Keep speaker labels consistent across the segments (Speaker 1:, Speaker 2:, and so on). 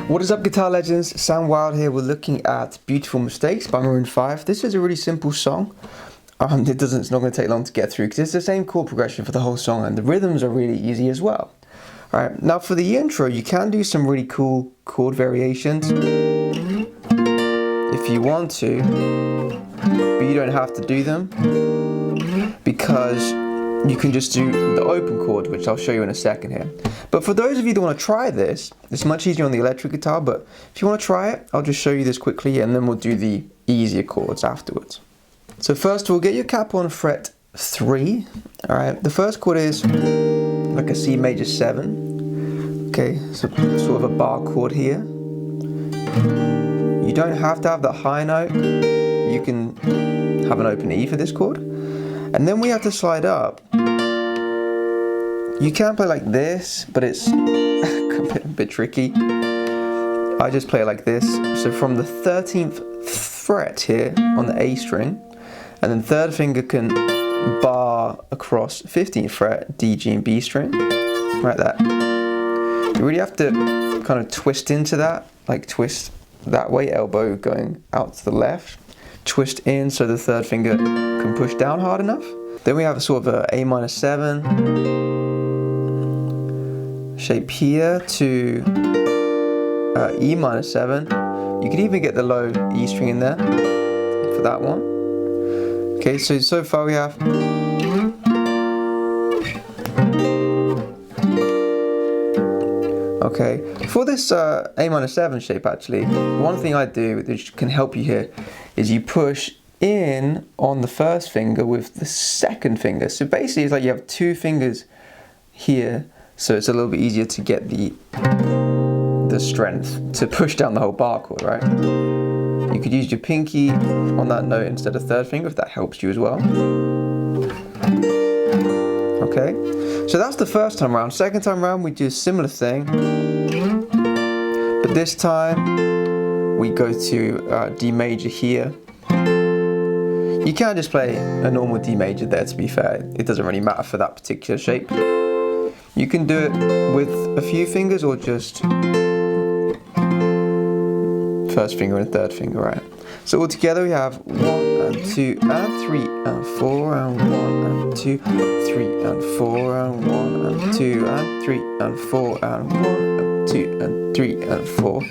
Speaker 1: What is up, guitar legends? Sam Wild here. We're looking at Beautiful Mistakes by Maroon 5. This is a really simple song. It's not going to take long to get through because it's the same chord progression for the whole song and the rhythms are really easy as well. Alright, now for the intro, you can do some really cool chord variations if you want to, but you don't have to do them because you can just do the open chord, which I'll show you in a second here. But for those of you that want to try this, it's much easier on the electric guitar, but if you want to try it, I'll just show you this quickly and then we'll do the easier chords afterwards. So first we'll get your capo on fret 3. Alright, the first chord is like a C major 7. Okay, so sort of a bar chord here. You don't have to have that high note. You can have an open E for this chord. And then we have to slide up. You can play like this, but it's a bit tricky. I just play it like this. So from the 13th fret here on the A string, and then third finger can bar across 15th fret, D, G, and B string, like that. You really have to kind of twist into that, like twist that way, elbow going out to the left. Twist in so the third finger can push down hard enough. Then we have a sort of a A minor 7 shape here to E minor 7. You could even get the low E string in there for that one. Okay, so far we have okay, for this A minor 7 shape actually, one thing I do which can help you here is you push in on the first finger with the second finger. So basically it's like you have two fingers here, so it's a little bit easier to get the strength to push down the whole bar chord, right? You could use your pinky on that note instead of third finger if that helps you as well. Okay, so that's the first time around. Second time around we do a similar thing, but this time we go to D major here. You can just play a normal D major there, to be fair. It doesn't really matter for that particular shape. You can do it with a few fingers or just first finger and third finger, right? So all together we have 1 and 2 and 3 and 4 and 1 and 2, 3 and 4 and 1 and 2 and 3 and 4 and 1 and 2 and 3 and 4.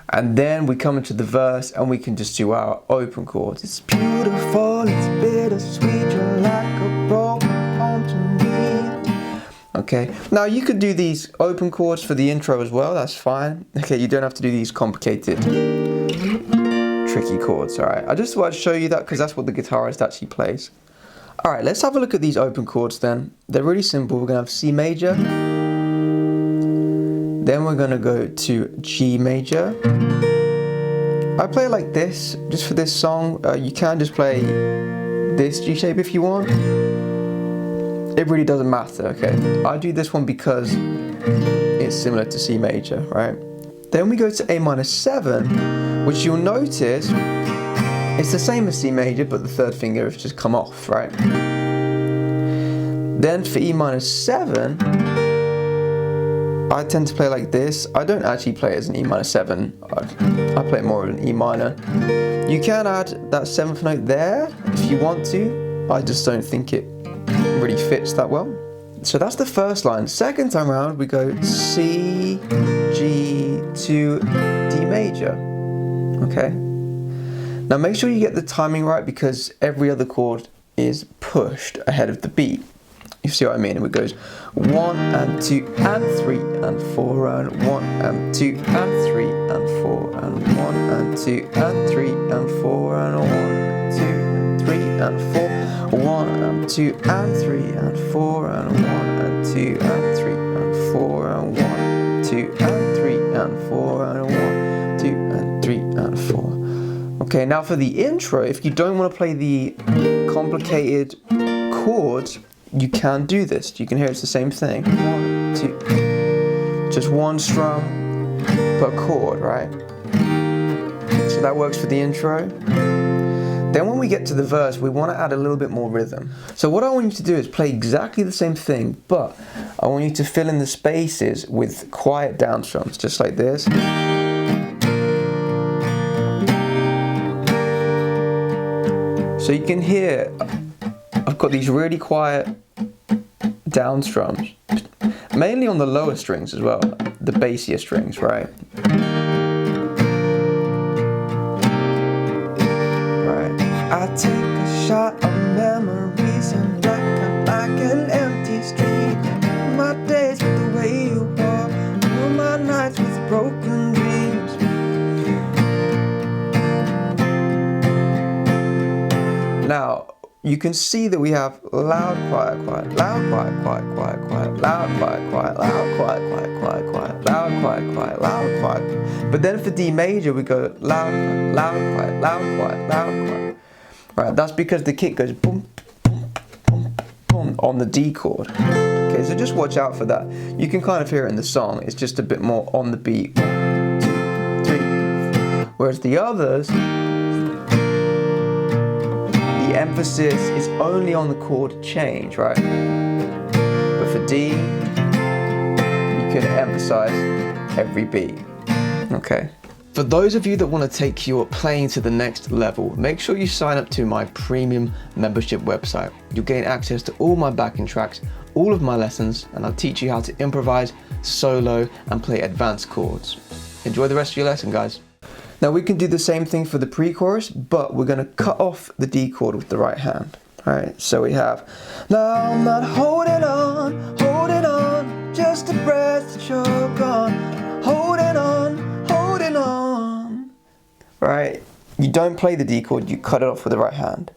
Speaker 1: And then we come into the verse and we can just do our open chords. It's beautiful, it's bittersweet, you're like a broken poem to me. Okay, now you could do these open chords for the intro as well, that's fine. Okay, you don't have to do these complicated, tricky chords, alright. I just thought I'd show you that because that's what the guitarist actually plays. Alright, let's have a look at these open chords then. They're really simple. We're going to have C major. Then we're going to go to G major. I play it like this, just for this song. You can just play this G shape if you want. It really doesn't matter, okay? I do this one because it's similar to C major, right? Then we go to A minor 7, which you'll notice it's the same as C major, but the third finger has just come off, right? Then for E minor 7, I tend to play like this. I don't actually play it as an E minor 7. I play it more as an E minor. You can add that 7th note there if you want to. I just don't think it really fits that well. So that's the first line. Second time around we go C, G to D major. Okay. Now make sure you get the timing right because every other chord is pushed ahead of the beat. You see what I mean? And it goes 1 and 2 and 3 and 4 and 1 and 2 and 3 and 4 and 1 and 2 and 3 and 4 and 1 and 2 and 3 and 4, 1 and 2 and 3 and 4 and 1 and 2 and 3 and 4 and 1 and 2 and 3 and 4 and 1, 2 and 3 and 4. Okay, now for the intro, if you don't want to play the complicated chords, you can do this. You can hear it's the same thing. 1, 2, just one strum per chord, right? So that works for the intro. Then when we get to the verse, we want to add a little bit more rhythm. So what I want you to do is play exactly the same thing, but I want you to fill in the spaces with quiet down strums, just like this. So you can hear I've got these really quiet down strums, mainly on the lower strings as well, the bassier strings, right? Right. I take a shot of memories and black like an empty street. My days with the way you walk, all my nights with broken dreams. Now, you can see that we have loud, quiet, quiet, loud, quiet, quiet, quiet, quiet, loud, quiet, quiet, loud, quiet, quiet, quiet, quiet, loud, quiet, quiet, loud, quiet. But then for D major, we go loud, loud, quiet, loud, quiet, loud, quiet. Right, that's because the kick goes boom, boom, boom, boom on the D chord. Okay, so just watch out for that. You can kind of hear it in the song. It's just a bit more on the beat. 1, 2, 3. Whereas the others, the emphasis is only on the chord change, right? But for D, you can emphasize every beat. Okay. For those of you that want to take your playing to the next level, make sure you sign up to my premium membership website. You'll gain access to all my backing tracks, all of my lessons, and I'll teach you how to improvise, solo, and play advanced chords. Enjoy the rest of your lesson, guys. Now we can do the same thing for the pre-chorus, but we're going to cut off the D chord with the right hand. Alright, so we have, now I'm not holding on, just a breath that you're gone, holding on. Right, you don't play the D chord, you cut it off with the right hand.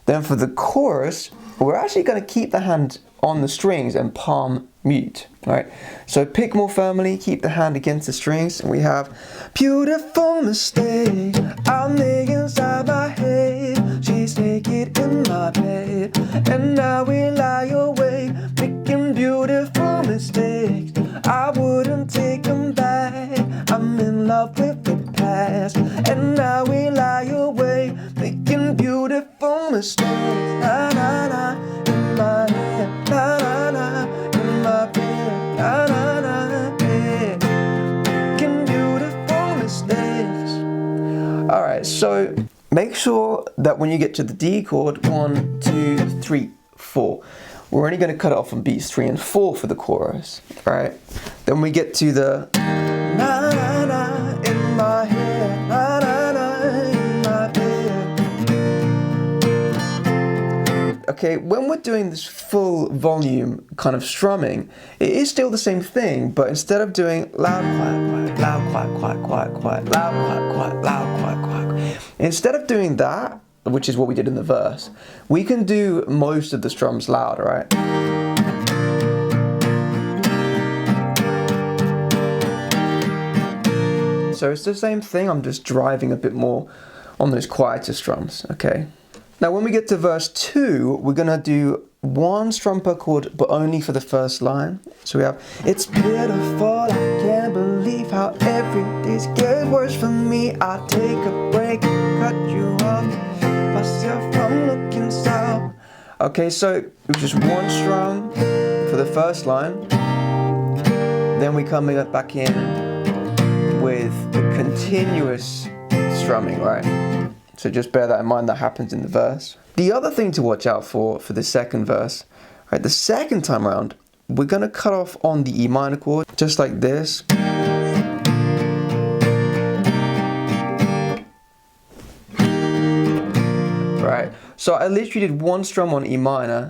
Speaker 1: Then for the chorus, we're actually going to keep the hand on the strings and palm mute. Right, so pick more firmly, keep the hand against the strings, and we have beautiful mistake I make inside my head. She's naked in my bed, and now we lie awake making beautiful mistakes. I wouldn't take them back. I'm in love with the past, and now we lie awake making beautiful mistakes. Na na na in my head, na na na in my bed, na na na yeah. Making beautiful mistakes. All right, so make sure that when you get to the D chord, 1, 2, 3, 4. We're only going to cut it off on beats 3 and 4 for the chorus, right? Then we get to the na na na in my head, na na na in my bed. Okay, when we're doing this full volume kind of strumming, it is still the same thing, but instead of doing loud, quiet, quiet, loud, quiet, quiet, quiet, quiet, loud, quiet, quiet, loud, quiet, quiet, instead of doing that, which is what we did in the verse, we can do most of the strums loud, right? So it's the same thing, I'm just driving a bit more on those quieter strums, okay? Now when we get to verse 2, we're gonna do 1 strum per chord, but only for the first line. So we have, it's pitiful, I can't believe how every day's get worse for me. I take a break, cut you off, myself, I'm looking south. Okay, so it was just 1 strum for the first line. Then we come back in with the continuous strumming, right? So just bear that in mind, that happens in the verse. The other thing to watch out for the second verse, right? The second time around, we're gonna cut off on the E minor chord, just like this. Right, so I literally did 1 strum on E minor,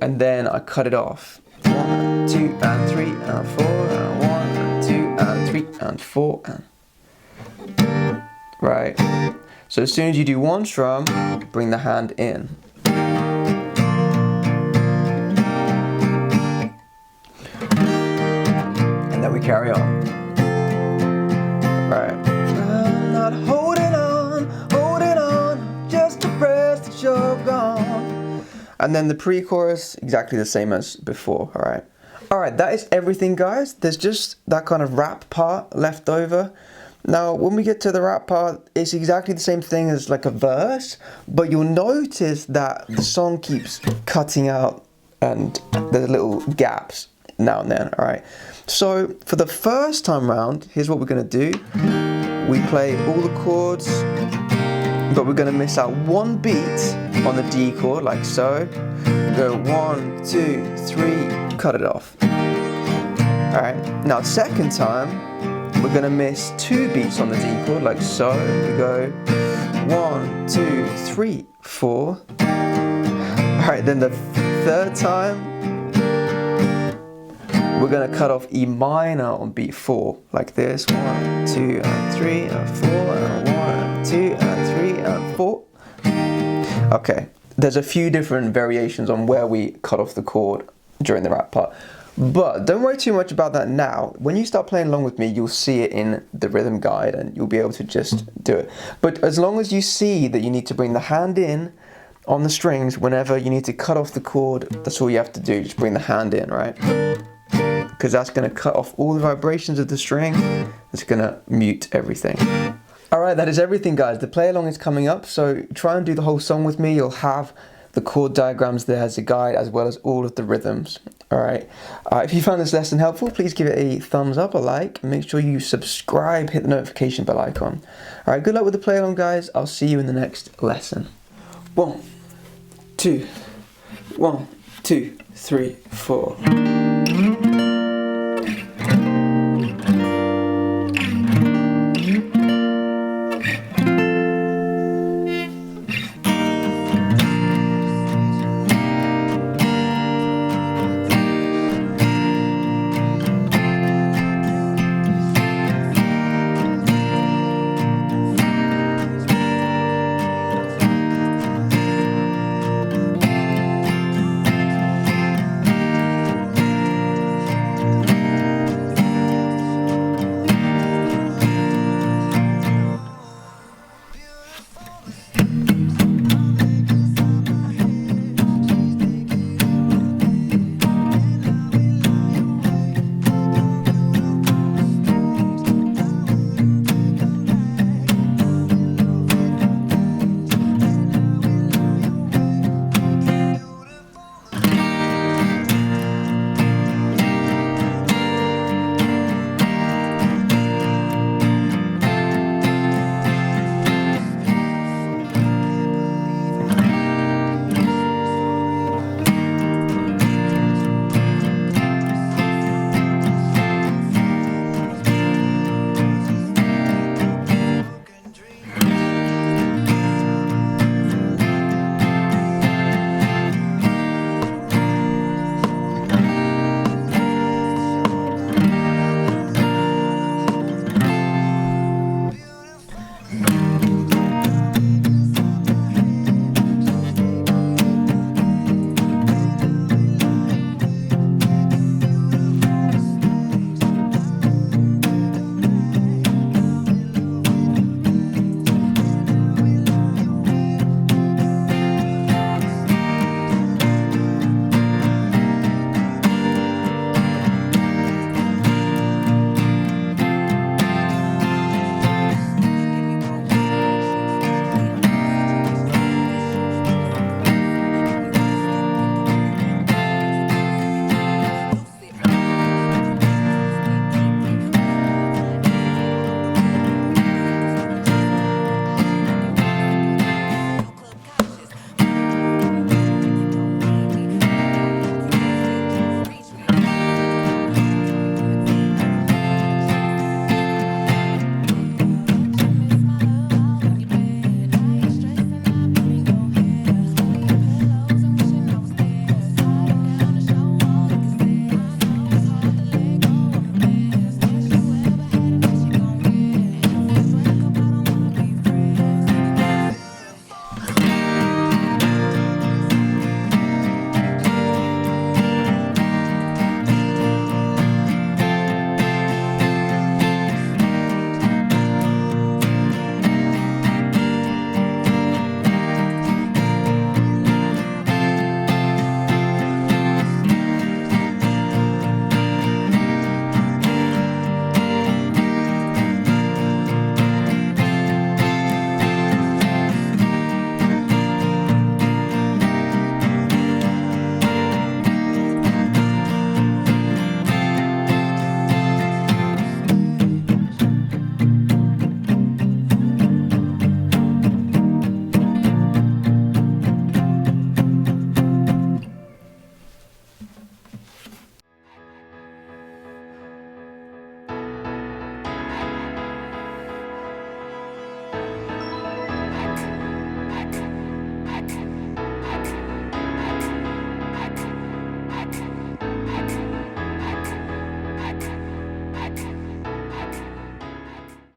Speaker 1: and then I cut it off. 1, 2, and 3, and 4, and 1, and 2, and 3, and 4, and... Right, so as soon as you do 1 strum, bring the hand in. And then we carry on. Right. I'm not holding on, just a breath that you're gone. And then the pre-chorus, exactly the same as before, alright? Alright, that is everything, guys. There's just that kind of rap part left over. Now, when we get to the rap part, it's exactly the same thing as like a verse, but you'll notice that the song keeps cutting out and there's little gaps now and then, alright? So, for the first time round, here's what we're going to do. We play all the chords but we're going to miss out one beat on the D chord, like so. Go 1, 2, 3, cut it off. Alright, now second time, we're going to miss 2 beats on the D chord, like so. We go 1, 2, 3, 4. Alright, then the third time, we're going to cut off E minor on beat 4, like this. 1, 2, and 3, and 4, and 1, 2, and 3, and 4. Okay, there's a few different variations on where we cut off the chord during the rap part. But don't worry too much about that now. When you start playing along with me, you'll see it in the rhythm guide and you'll be able to just do it. But as long as you see that you need to bring the hand in on the strings whenever you need to cut off the chord, that's all you have to do, just bring the hand in, right? Because that's going to cut off all the vibrations of the string. It's going to mute everything. Alright, that is everything, guys. The play along is coming up, so try and do the whole song with me. You'll have the chord diagrams there as a guide, as well as all of the rhythms. Alright, if you found this lesson helpful, please give it a thumbs up, a like. Make sure you subscribe, hit the notification bell icon. Alright, good luck with the play along, guys. I'll see you in the next lesson. 1, 2, 1, 2, 3, 4.